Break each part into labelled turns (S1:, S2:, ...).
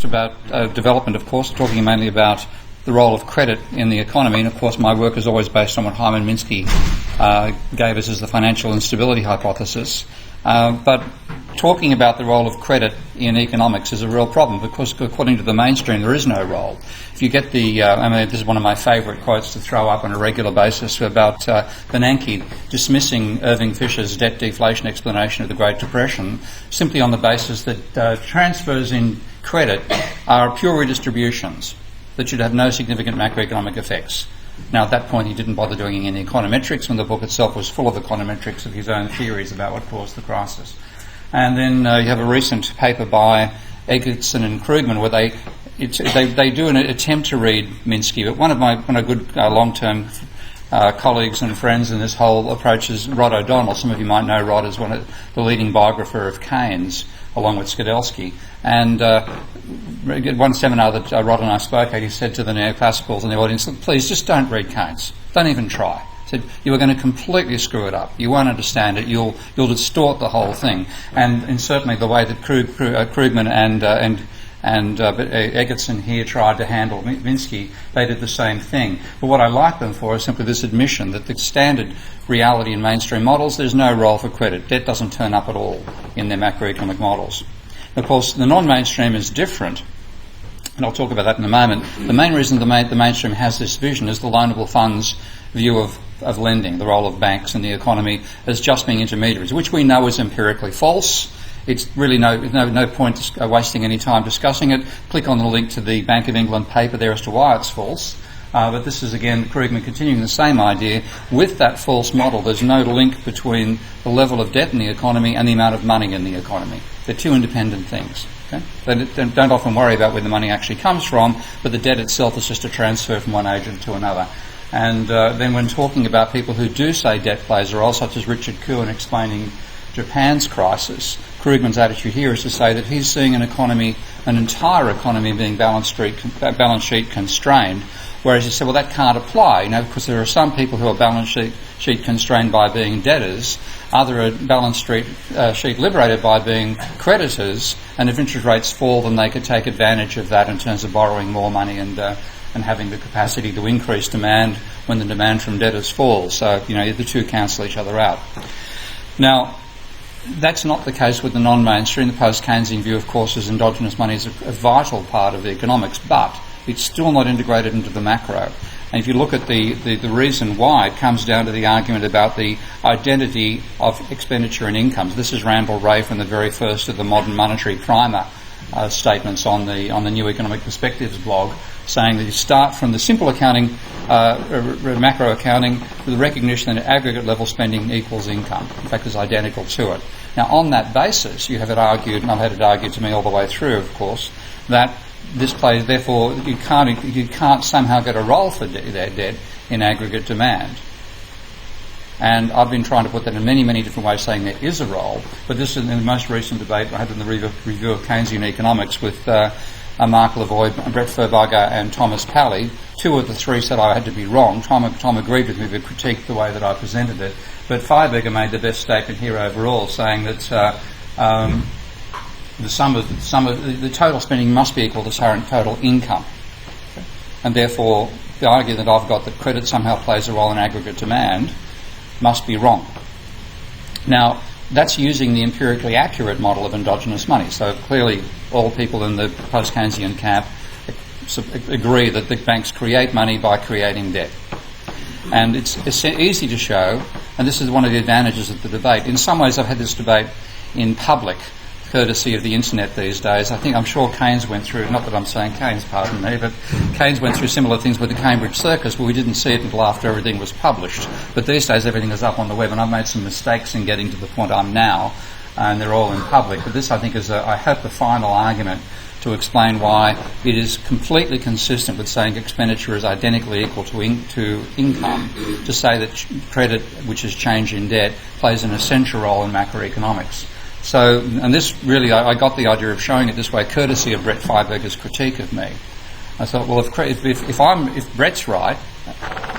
S1: about development, of course, talking mainly about the role of credit in the economy. And, of course, my work is always based on what Hyman Minsky gave us as the financial instability hypothesis. But talking about the role of credit in economics is a real problem because, according to the mainstream, there is no role. If you get this is one of my favourite quotes to throw up on a regular basis about Bernanke dismissing Irving Fisher's debt deflation explanation of the Great Depression simply on the basis that transfers in credit are pure redistributions that should have no significant macroeconomic effects. Now, at that point, he didn't bother doing any econometrics when the book itself was full of econometrics of his own theories about what caused the crisis. And then you have a recent paper by Eggertson and Krugman where they do an attempt to read Minsky, but one of my good long-term colleagues and friends in this whole approach is Rod O'Donnell. Some of you might know Rod as the leading biographer of Keynes, along with Skidelsky. And at one seminar that Rod and I spoke at, he said to the neoclassicals in the audience, please just don't read Keynes. Don't even try. He said, you are going to completely screw it up. You won't understand it. You'll distort the whole thing. And certainly the way that Krugman and Eggertson here tried to handle Minsky, they did the same thing. But what I like them for is simply this admission that the standard reality in mainstream models, there's no role for credit. Debt doesn't turn up at all in their macroeconomic models. Of course, the non-mainstream is different, and I'll talk about that in a moment. The main reason the mainstream has this vision is the loanable funds view of lending, the role of banks in the economy as just being intermediaries, which we know is empirically false. It's really no point wasting any time discussing it. Click on the link to the Bank of England paper there as to why it's false. But this is, again, Krugman continuing the same idea. With that false model, there's no link between the level of debt in the economy and the amount of money in the economy. They're two independent things. Okay? They don't often worry about where the money actually comes from, but the debt itself is just a transfer from one agent to another. And then when talking about people who do say debt plays a role, such as Richard Kuhn explaining Japan's crisis, Krugman's attitude here is to say that he's seeing an entire economy being balance sheet constrained, whereas he said, well, that can't apply, because there are some people who are balance sheet constrained by being debtors, other are balance sheet liberated by being creditors, and if interest rates fall, then they could take advantage of that in terms of borrowing more money and having the capacity to increase demand when the demand from debtors falls. So, the two cancel each other out. Now, that's not the case with the non-mainstream. The post-Keynesian view, of course, is endogenous money is a vital part of economics, but it's still not integrated into the macro. And if you look at the reason why, it comes down to the argument about the identity of expenditure and incomes. This is Randall Ray from the very first of the modern monetary primer statements on the New Economic Perspectives blog, saying that you start from the simple accounting, macro accounting, with the recognition that aggregate level spending equals income. In fact, is identical to it. Now, on that basis, you have it argued, and I've had it argued to me all the way through, of course, that this plays, therefore, you can't somehow get a role for their debt in aggregate demand. And I've been trying to put that in many, many different ways, saying there is a role. But this is in the most recent debate I had in the review of Keynesian economics with Mark Lavoie, Brett Furberger and Thomas Pally. Two of the three said I had to be wrong. Tom agreed with me but critiqued the way that I presented it. But Furberger made the best statement here overall, saying that the total spending must be equal to current total income. Okay? And therefore, the argument that I've got that credit somehow plays a role in aggregate demand must be wrong. Now, that's using the empirically accurate model of endogenous money. So clearly all people in the post-Keynesian camp agree that the banks create money by creating debt. And it's easy to show, and this is one of the advantages of the debate. In some ways I've had this debate in public, courtesy of the internet these days. I'm sure Keynes went through, not that I'm saying Keynes, pardon me, but Keynes went through similar things with the Cambridge Circus, where we didn't see it until after everything was published. But these days everything is up on the web, and I've made some mistakes in getting to the point I'm now, and they're all in public. But this, I think, is, I hope, the final argument to explain why it is completely consistent with saying expenditure is identically equal to income, to say that credit, which is change in debt, plays an essential role in macroeconomics. So, and this really, I got the idea of showing it this way, courtesy of Brett Furberger's critique of me. I thought, well, if Brett's right,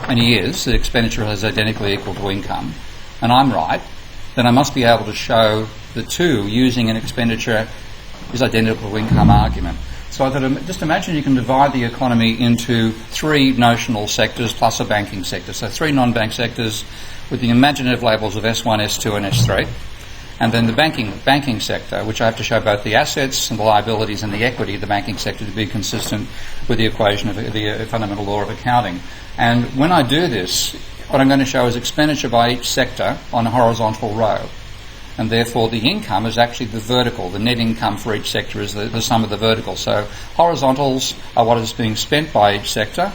S1: and he is, that expenditure is identically equal to income, and I'm right, then I must be able to show the two using an expenditure is identical to income argument. So I thought, just imagine you can divide the economy into three notional sectors plus a banking sector. So three non-bank sectors with the imaginative labels of S1, S2 and S3. And then the banking sector, which I have to show both the assets and the liabilities and the equity of the banking sector to be consistent with the equation of the fundamental law of accounting. And when I do this, what I'm going to show is expenditure by each sector on a horizontal row. And therefore the income is actually the vertical. The net income for each sector is the sum of the verticals. So horizontals are what is being spent by each sector.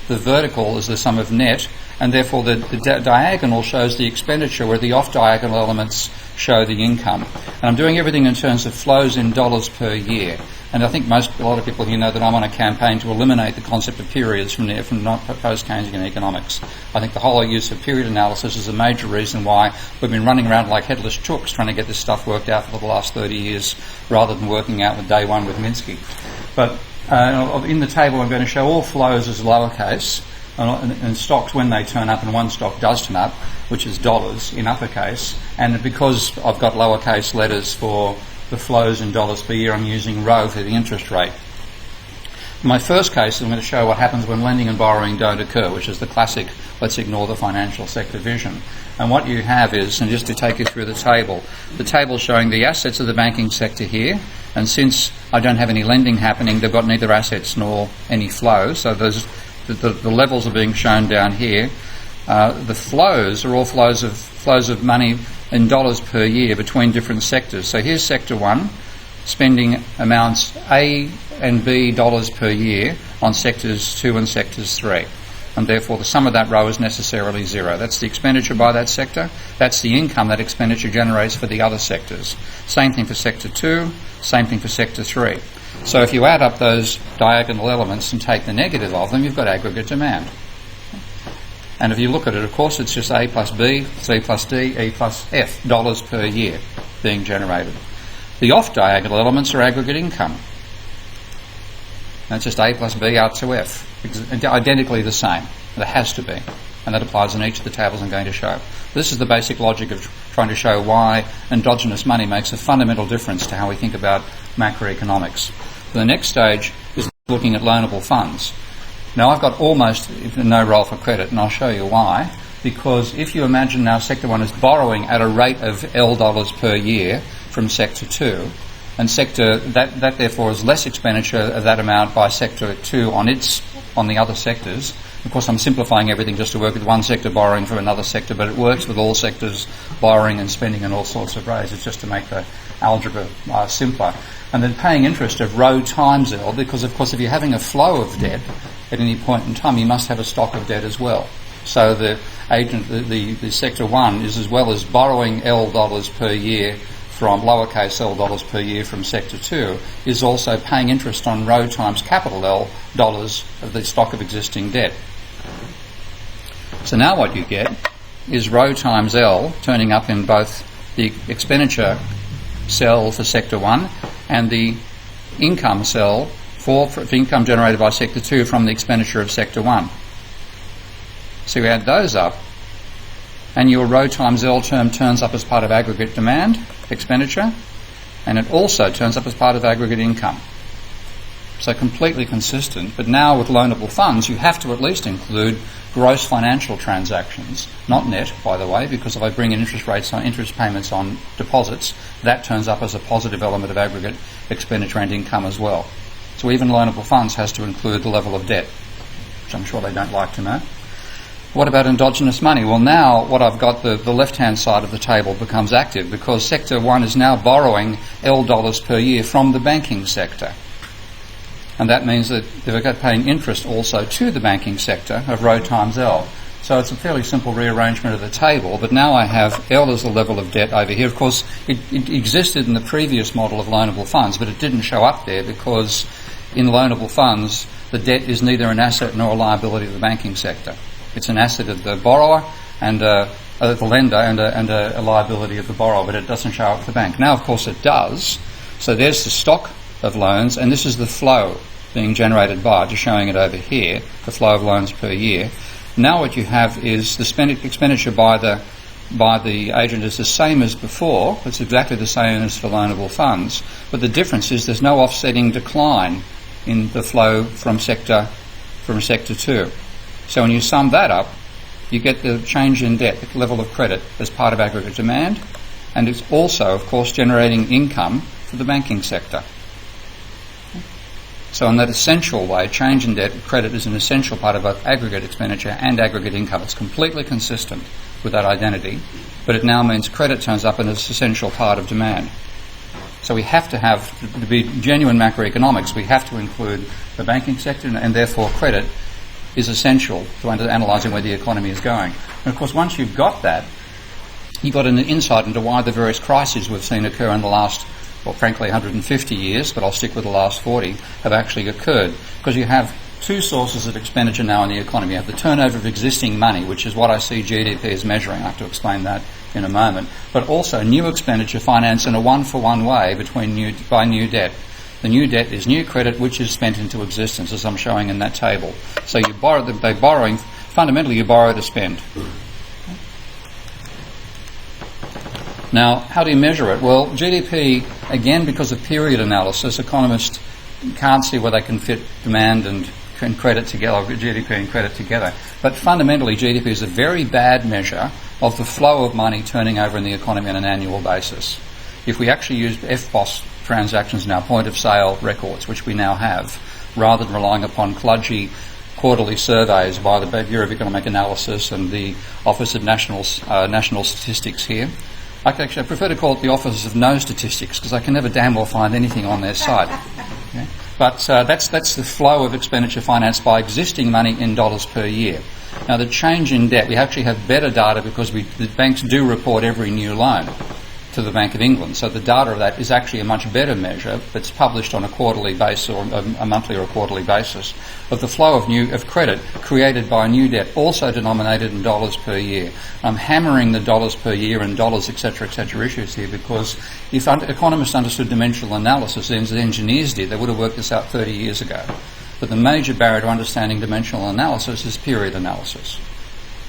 S1: The vertical is the sum of net, and therefore the diagonal shows the expenditure, where the off-diagonal elements show the income. And I'm doing everything in terms of flows in dollars per year. And I think a lot of people here know that I'm on a campaign to eliminate the concept of periods from post-Keynesian economics. I think the whole use of period analysis is a major reason why we've been running around like headless chooks trying to get this stuff worked out for the last 30 years rather than working out with day one with Minsky. But in the table I'm going to show all flows as lowercase, and stocks when they turn up, and one stock does turn up, which is dollars, in uppercase. And because I've got lowercase letters for the flows in dollars per year, I'm using rho for the interest rate. In my first case, I'm going to show what happens when lending and borrowing don't occur, which is the classic, let's ignore the financial sector vision. And what you have is, and just to take you through the table showing the assets of the banking sector here, and since I don't have any lending happening, they've got neither assets nor any flow, so there's the levels are being shown down here. The flows are all flows of money in dollars per year between different sectors. So here's sector 1, spending amounts A and B dollars per year on sectors 2 and sectors 3. And therefore the sum of that row is necessarily zero. That's the expenditure by that sector. That's the income that expenditure generates for the other sectors. Same thing for sector 2, same thing for sector 3. So if you add up those diagonal elements and take the negative of them, you've got aggregate demand. And if you look at it, of course, it's just A plus B, C plus D, E plus F dollars per year being generated. The off-diagonal elements are aggregate income. That's just A plus B out to F. Identically the same. It has to be. And that applies in each of the tables I'm going to show. This is the basic logic of trying to show why endogenous money makes a fundamental difference to how we think about macroeconomics. The next stage is looking at loanable funds. Now I've got almost no role for credit, and I'll show you why. Because if you imagine now sector 1 is borrowing at a rate of L dollars per year from sector 2, and sector that therefore is less expenditure of that amount by sector 2 on the other sectors. Of course, I'm simplifying everything just to work with one sector borrowing from another sector, but it works with all sectors borrowing and spending in all sorts of ways. It's just to make the algebra simpler. And then paying interest of rho times L, because of course if you're having a flow of debt at any point in time, you must have a stock of debt as well. So the sector 1 is, as well as borrowing L dollars per year from lowercase L dollars per year from sector 2, is also paying interest on rho times capital L dollars of the stock of existing debt. So now what you get is rho times L turning up in both the expenditure cell for sector 1 and the income cell for income generated by sector 2 from the expenditure of sector 1. So you add those up, and your rho times L term turns up as part of aggregate demand, expenditure, and it also turns up as part of aggregate income. So completely consistent, but now with loanable funds you have to at least include gross financial transactions, not net, by the way, because if I bring in interest payments on deposits, that turns up as a positive element of aggregate expenditure and income as well. So even loanable funds has to include the level of debt, which I'm sure they don't like to know. What about endogenous money? Well, now what I've got, the left-hand side of the table becomes active, because sector 1 is now borrowing L dollars per year from the banking sector. And that means that they've got paying interest also to the banking sector of rho times L. So it's a fairly simple rearrangement of the table, but now I have L as the level of debt over here. Of course, it existed in the previous model of loanable funds, but it didn't show up there because in loanable funds, the debt is neither an asset nor a liability of the banking sector. It's an asset of the borrower and the lender and a liability of the borrower, but it doesn't show up at the bank. Now, of course, it does. So there's the stock of loans, and this is the flow being generated by, just showing it over here, the flow of loans per year. Now what you have is the expenditure by the agent is the same as before. It's exactly the same as for loanable funds, but the difference is there's no offsetting decline in the flow from sector 2. So when you sum that up, you get the change in debt, the level of credit, as part of aggregate demand, and it's also, of course, generating income for the banking sector. So in that essential way, change in debt, credit is an essential part of both aggregate expenditure and aggregate income. It's completely consistent with that identity, but it now means credit turns up as an essential part of demand. So we have to be genuine macroeconomics, we have to include the banking sector, and therefore credit is essential to analysing where the economy is going. And of course, once you've got that, you've got an insight into why the various crises we've seen occur in the last, well, frankly, 150 years, but I'll stick with the last 40, have actually occurred. Because you have two sources of expenditure now in the economy. You have the turnover of existing money, which is what I see GDP as measuring. I have to explain that in a moment. But also new expenditure financed in a one-for-one way by new debt. The new debt is new credit which is spent into existence, as I'm showing in that table. So you borrow, by borrowing, fundamentally you borrow to spend. Now, how do you measure it? Well, GDP, again, because of period analysis, economists can't see where they can fit demand and credit together, or GDP and credit together. But fundamentally, GDP is a very bad measure of the flow of money turning over in the economy on an annual basis. If we actually use FPOS transactions now, point of sale records, which we now have, rather than relying upon kludgy quarterly surveys by the Bureau of Economic Analysis and the Office of National Statistics here, I prefer to call it the Office of No Statistics, because I can never damn well find anything on their site. Okay? But that's the flow of expenditure financed by existing money in dollars per year. Now, the change in debt, we actually have better data because the banks do report every new loan to the Bank of England. So the data of that is actually a much better measure that's published on a quarterly basis or a monthly or a quarterly basis of the flow of credit created by new debt, also denominated in dollars per year. I'm hammering the dollars per year and dollars, etc., issues here because if economists understood dimensional analysis as engineers did, they would have worked this out 30 years ago. But the major barrier to understanding dimensional analysis is period analysis.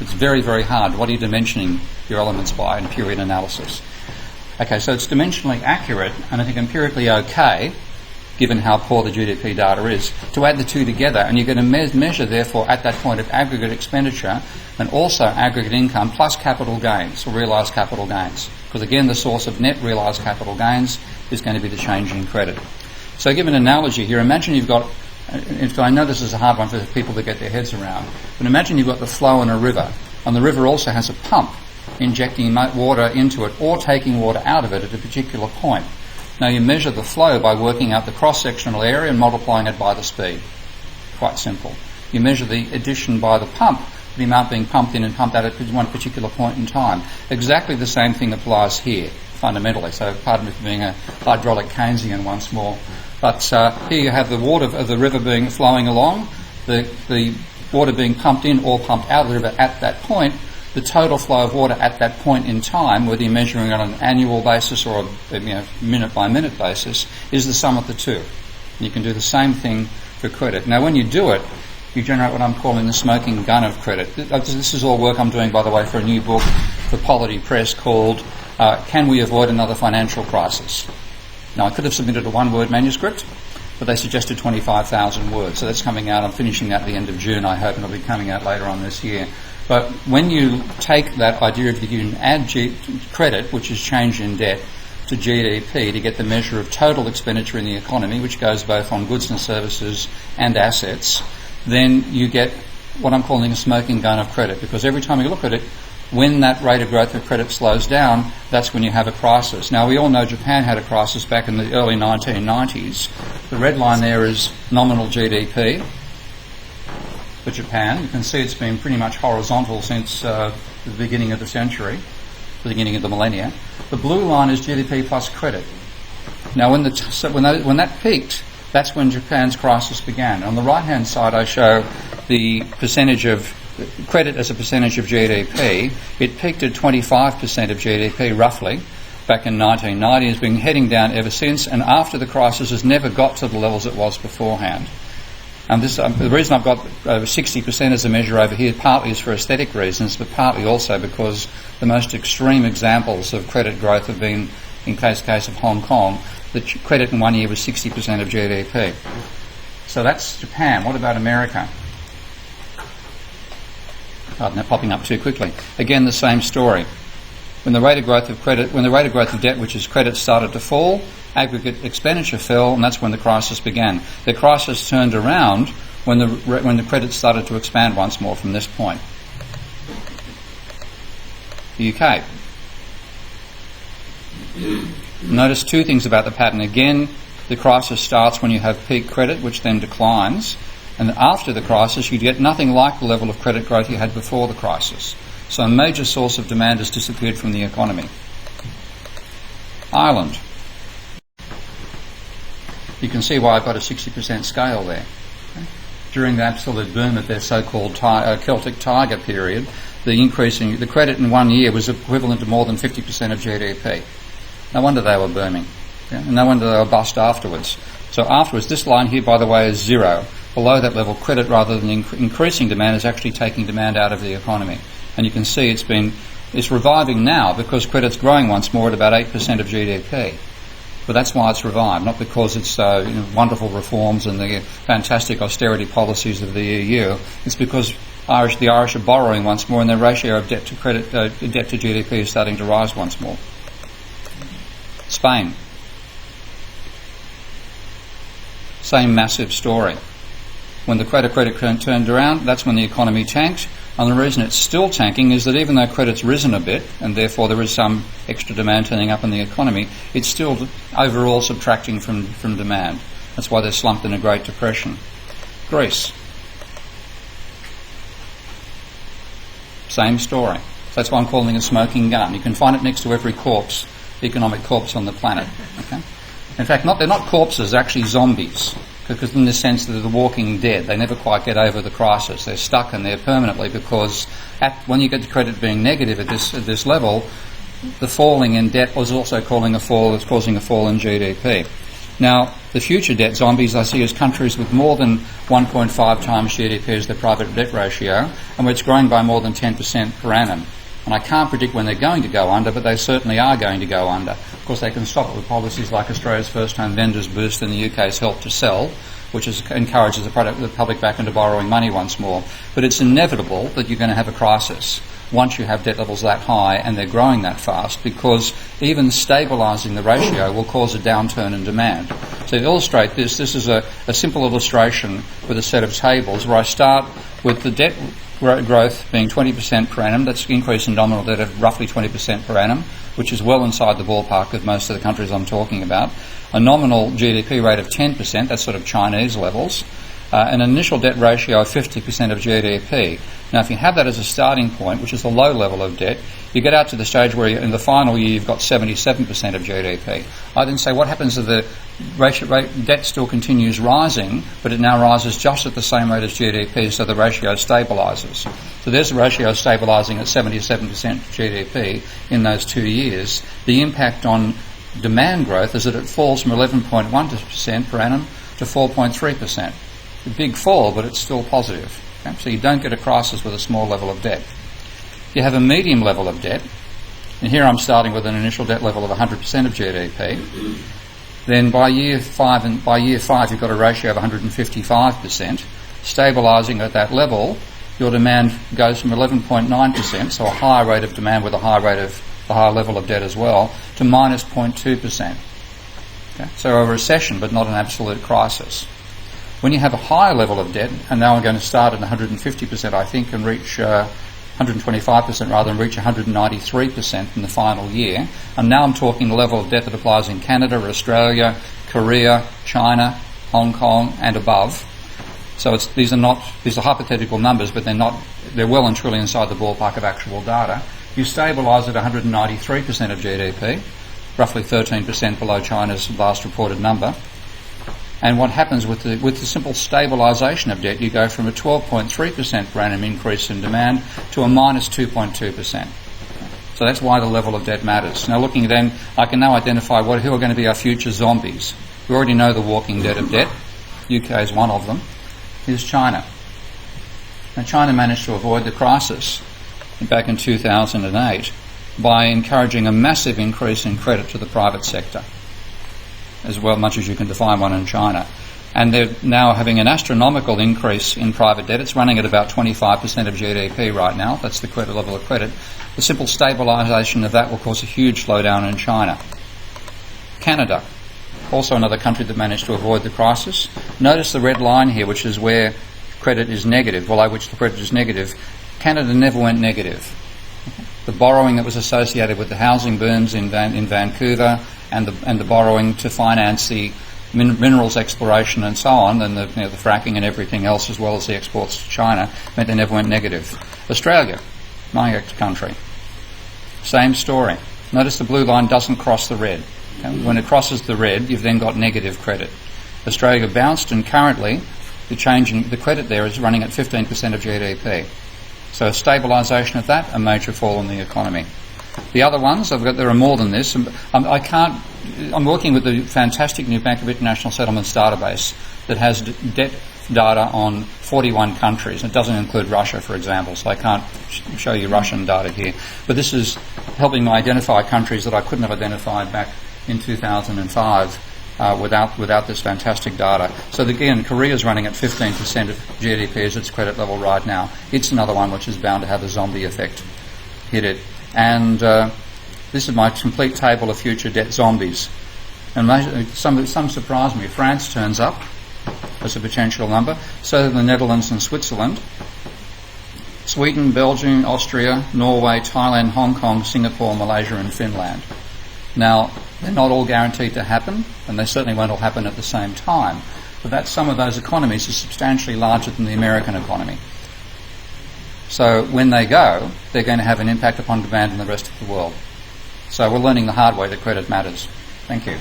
S1: It's very, very hard. What are you dimensioning your elements by in period analysis? Okay, so it's dimensionally accurate and I think empirically okay, given how poor the GDP data is, to add the two together, and you're going to measure, therefore, at that point of aggregate expenditure and also aggregate income plus capital gains, or realised capital gains. Because again, the source of net realised capital gains is going to be the change in credit. So I give an analogy here. Imagine you've got, I know this is a hard one for people to get their heads around, but imagine you've got the flow in a river, and the river also has a pump injecting water into it or taking water out of it at a particular point. Now you measure the flow by working out the cross-sectional area and multiplying it by the speed. Quite simple. You measure the addition by the pump, the amount being pumped in and pumped out at one particular point in time. Exactly the same thing applies here, fundamentally. So pardon me for being a hydraulic Keynesian once more. But here you have the water of the river being flowing along, the water being pumped in or pumped out of the river at that point. The total flow of water at that point in time, whether you're measuring it on an annual basis or a minute-by-minute basis, is the sum of the two. You can do the same thing for credit. Now, when you do it, you generate what I'm calling the smoking gun of credit. This is all work I'm doing, by the way, for a new book for Polity Press called Can We Avoid Another Financial Crisis? Now, I could have submitted a one-word manuscript, but they suggested 25,000 words. So that's coming out. I'm finishing that at the end of June, I hope, and it'll be coming out later on this year. But when you take that idea of you can add credit, which is change in debt, to GDP to get the measure of total expenditure in the economy, which goes both on goods and services and assets, then you get what I'm calling a smoking gun of credit. Because every time you look at it, when that rate of growth of credit slows down, that's when you have a crisis. Now, we all know Japan had a crisis back in the early 1990s. The red line there is nominal GDP. For Japan, you can see it's been pretty much horizontal since the beginning of the century, the beginning of the millennia. The blue line is GDP plus credit. Now, when that peaked, that's when Japan's crisis began. On the right-hand side, I show the percentage of credit as a percentage of GDP. It peaked at 25% of GDP, roughly, back in 1990. It's been heading down ever since, and after the crisis has never got to the levels it was beforehand. The reason I've got over 60% as a measure over here partly is for aesthetic reasons, but partly also because the most extreme examples of credit growth have been, in case of Hong Kong, the credit in 1 year was 60% of GDP. So that's Japan. What about America? Oh, they're popping up too quickly. Again, the same story. When the rate of growth of debt, which is credit, started to fall, aggregate expenditure fell, and that's when the crisis began. The crisis turned around when the credit started to expand once more from this point. The UK. Notice two things about the pattern. Again, the crisis starts when you have peak credit, which then declines, and after the crisis you get nothing like the level of credit growth you had before the crisis. So a major source of demand has disappeared from the economy. Ireland. You can see why I've got a 60% scale there. During the absolute boom of their so-called Celtic Tiger period, the credit in 1 year was equivalent to more than 50% of GDP. No wonder they were booming. And no wonder they were bust afterwards. So afterwards, this line here, by the way, is zero. Below that level, credit, rather than increasing demand, is actually taking demand out of the economy. And you can see it's reviving now because credit's growing once more at about 8% of GDP. But that's why it's revived, not because it's wonderful reforms and the fantastic austerity policies of the EU. It's because the Irish are borrowing once more, and their ratio of debt to GDP is starting to rise once more. Spain. Same massive story. When the credit turned around, that's when the economy tanked. And the reason it's still tanking is that even though credit's risen a bit, and therefore there is some extra demand turning up in the economy, it's still overall subtracting from demand. That's why they're slumped in a Great Depression. Greece. Same story. So that's why I'm calling it a smoking gun. You can find it next to every economic corpse on the planet. Okay? In fact, they're not corpses, they're actually zombies. Because in the sense that they're the walking dead, they never quite get over the crisis. They're stuck in there permanently because when you get the credit being negative at this level, the falling in debt was also causing a fall in GDP. Now, the future debt zombies I see as countries with more than 1.5 times GDP as their private debt ratio, and where it's growing by more than 10% per annum. And I can't predict when they're going to go under, but they certainly are going to go under. Of course, they can stop it with policies like Australia's First Home Vendors Boost and the UK's Help to Sell, which encourages the public back into borrowing money once more. But it's inevitable that you're going to have a crisis once you have debt levels that high and they're growing that fast, because even stabilising the ratio will cause a downturn in demand. So to illustrate this is a simple illustration with a set of tables where I start with the debt growth being 20% per annum. That's an increase in nominal debt of roughly 20% per annum, which is well inside the ballpark of most of the countries I'm talking about. A nominal GDP rate of 10%, that's sort of Chinese levels. An initial debt ratio of 50% of GDP. Now, if you have that as a starting point, which is the low level of debt, you get out to the stage where in the final year you've got 77% of GDP. I then say, what happens if the debt still continues rising, but it now rises just at the same rate as GDP, so the ratio stabilises. So there's the ratio stabilising at 77% GDP in those 2 years. The impact on demand growth is that it falls from 11.1% per annum to 4.3%. A big fall, but it's still positive. Okay? So you don't get a crisis with a small level of debt. You have a medium level of debt, and here I'm starting with an initial debt level of 100% of GDP. Then by year 5 you've got a ratio of 155%. Stabilising at that level, your demand goes from 11.9%, so a higher rate of demand with a higher level of debt as well, to minus 0.2%. Okay? So a recession, but not an absolute crisis. When you have a higher level of debt, and now I'm going to start at 150%, I think, and reach 125% rather, and reach 193% in the final year. And now I'm talking the level of debt that applies in Canada, Australia, Korea, China, Hong Kong, and above. So these are hypothetical numbers, but they're well and truly inside the ballpark of actual data. You stabilise at 193% of GDP, roughly 13% below China's last reported number. And what happens with the simple stabilisation of debt, you go from a 12.3% per annum increase in demand to a minus 2.2%. So that's why the level of debt matters. Now looking then, I can now identify who are going to be our future zombies. We already know the walking dead of debt. UK is one of them. Here's China. Now China managed to avoid the crisis back in 2008 by encouraging a massive increase in credit to the private sector, as well much as you can define one in China. And they're now having an astronomical increase in private debt. It's running at about 25% of GDP right now. That's the credit level of credit. The simple stabilisation of that will cause a huge slowdown in China. Canada, also another country that managed to avoid the crisis. Notice the red line here, which is where credit is negative, below which the credit is negative. Canada never went negative. The borrowing that was associated with the housing booms in Vancouver and the borrowing to finance the minerals exploration and so on, and the fracking and everything else, as well as the exports to China, meant they never went negative. Australia, my ex-country, same story. Notice the blue line doesn't cross the red. When it crosses the red, you've then got negative credit. Australia bounced, and currently the change in the credit there is running at 15% of GDP. So a stabilisation of that, a major fall in the economy. The other ones, there are more than this. I'm working with the fantastic new Bank of International Settlements database that has debt data on 41 countries. It doesn't include Russia, for example, so I can't show you Russian data here. But this is helping me identify countries that I couldn't have identified back in 2005 without this fantastic data. So again, Korea's running at 15% of GDP as its credit level right now. It's another one which is bound to have a zombie effect hit it. And this is my complete table of future debt zombies. And some surprise me. France turns up as a potential number. So do the Netherlands and Switzerland. Sweden, Belgium, Austria, Norway, Thailand, Hong Kong, Singapore, Malaysia and Finland. Now, they're not all guaranteed to happen, and they certainly won't all happen at the same time. But some of those economies are substantially larger than the American economy. So when they go, they're going to have an impact upon demand in the rest of the world. So we're learning the hard way that credit matters. Thank you.